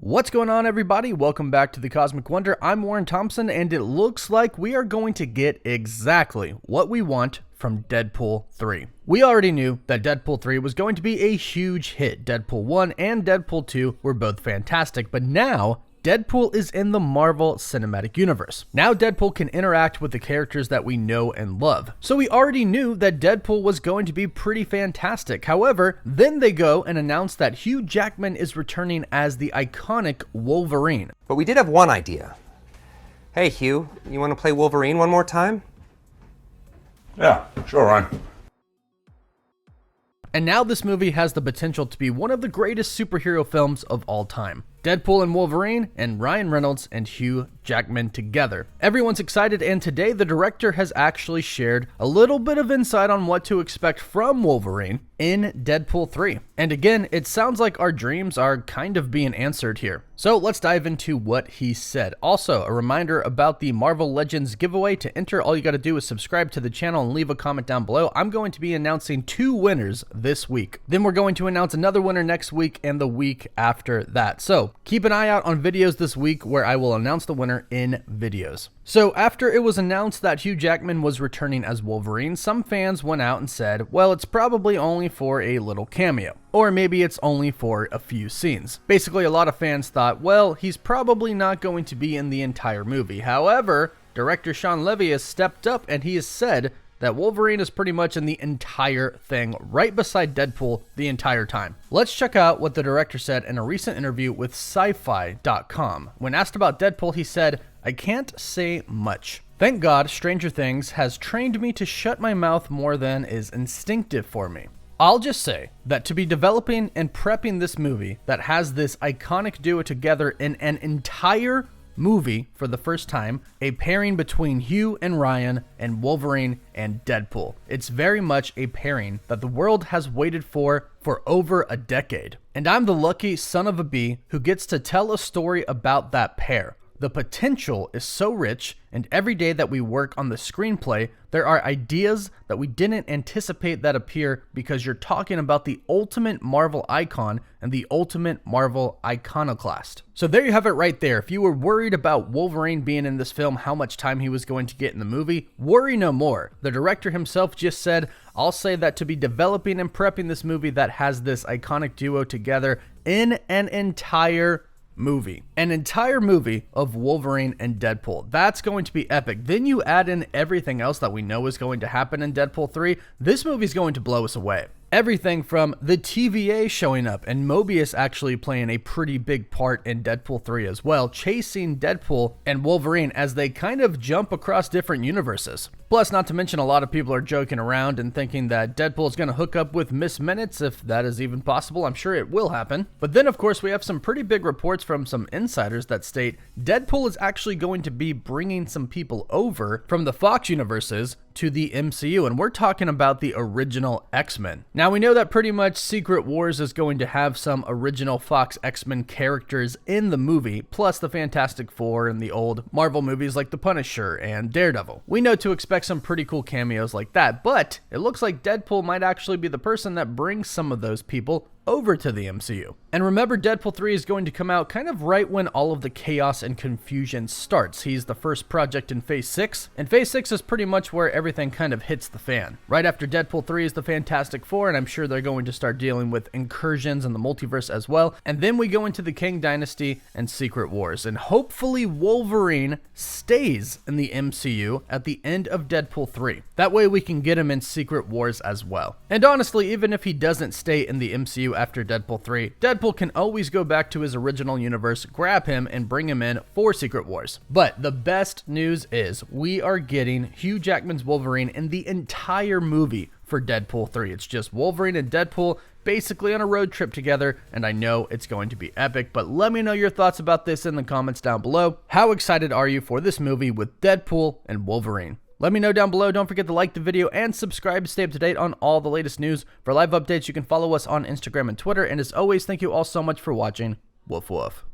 What's going on, everybody? Welcome back to the Cosmic Wonder. I'm Warren Thompson, and it looks like we are going to get exactly what we want from Deadpool 3. We already knew that Deadpool 3 was going to be a huge hit. Deadpool 1 and Deadpool 2 were both fantastic, but now Deadpool is in the Marvel Cinematic Universe. Now Deadpool can interact with the characters that we know and love. So we already knew that Deadpool was going to be pretty fantastic. However, then they go and announce that Hugh Jackman is returning as the iconic Wolverine. But we did have one idea. Hey Hugh, you want to play Wolverine one more time? Yeah, sure, Ryan. And now this movie has the potential to be one of the greatest superhero films of all time. Deadpool and Wolverine, and Ryan Reynolds and Hugh Jackman together. Everyone's excited, and today the director has actually shared a little bit of insight on what to expect from Wolverine in Deadpool 3. And again, it sounds like our dreams are kind of being answered here. So let's dive into what he said. Also, a reminder about the Marvel Legends giveaway. To enter, all you got to do is subscribe to the channel and leave a comment down below. I'm going to be announcing 2 winners this week. Then we're going to announce another winner next week and the week after that. So keep an eye out on videos this week where I will announce the winner in videos. So after it was announced that Hugh Jackman was returning as Wolverine, some fans went out and said, well, it's probably only for a little cameo. Or maybe it's only for a few scenes. Basically, a lot of fans thought, well, he's probably not going to be in the entire movie. However, director Shawn Levy has stepped up and he has said that Wolverine is pretty much in the entire thing, right beside Deadpool the entire time. Let's check out what the director said in a recent interview with sci-fi.com. When asked about Deadpool, he said, I can't say much. Thank God Stranger Things has trained me to shut my mouth more than is instinctive for me. I'll just say that to be developing and prepping this movie that has this iconic duo together in an entire movie for the first time, a pairing between Hugh and Ryan and Wolverine and Deadpool. It's very much a pairing that the world has waited for over a decade. And I'm the lucky son of a bee who gets to tell a story about that pair. The potential is so rich, and every day that we work on the screenplay, there are ideas that we didn't anticipate that appear because you're talking about the ultimate Marvel icon and the ultimate Marvel iconoclast. So there you have it right there. If you were worried about Wolverine being in this film, how much time he was going to get in the movie, worry no more. The director himself just said, I'll say that to be developing and prepping this movie that has this iconic duo together in an entire movie. An entire movie of Wolverine and Deadpool. That's going to be epic. Then you add in everything else that we know is going to happen in Deadpool 3. This movie's going to blow us away. Everything from the TVA showing up and Mobius actually playing a pretty big part in Deadpool 3 as well, chasing Deadpool and Wolverine as they kind of jump across different universes. Plus, not to mention, a lot of people are joking around and thinking that Deadpool is going to hook up with Miss Minutes, if that is even possible. I'm sure it will happen. But then, of course, we have some pretty big reports from some insiders that state Deadpool is actually going to be bringing some people over from the Fox universes to the MCU, and we're talking about the original X-Men. Now, we know that pretty much Secret Wars is going to have some original Fox X-Men characters in the movie, plus the Fantastic Four and the old Marvel movies like The Punisher and Daredevil. We know to expect some pretty cool cameos like that, but it looks like Deadpool might actually be the person that brings some of those people over to the MCU. And remember, Deadpool 3 is going to come out kind of right when all of the chaos and confusion starts. He's the first project in Phase 6, and Phase 6 is pretty much where everything kind of hits the fan. Right after Deadpool 3 is the Fantastic Four, and I'm sure they're going to start dealing with incursions in the multiverse as well. And then we go into the Kang Dynasty and Secret Wars, and hopefully Wolverine stays in the MCU at the end of Deadpool 3. That way we can get him in Secret Wars as well. And honestly, even if he doesn't stay in the MCU after Deadpool 3, Deadpool can always go back to his original universe, grab him, and bring him in for Secret Wars. But the best news is we are getting Hugh Jackman's Wolverine in the entire movie for Deadpool 3. It's just Wolverine and Deadpool basically on a road trip together, and I know it's going to be epic, but let me know your thoughts about this in the comments down below. How excited are you for this movie with Deadpool and Wolverine? Let me know down below. Don't forget to like the video and subscribe to stay up to date on all the latest news. For live updates, you can follow us on Instagram and Twitter. And as always, thank you all so much for watching. Woof woof.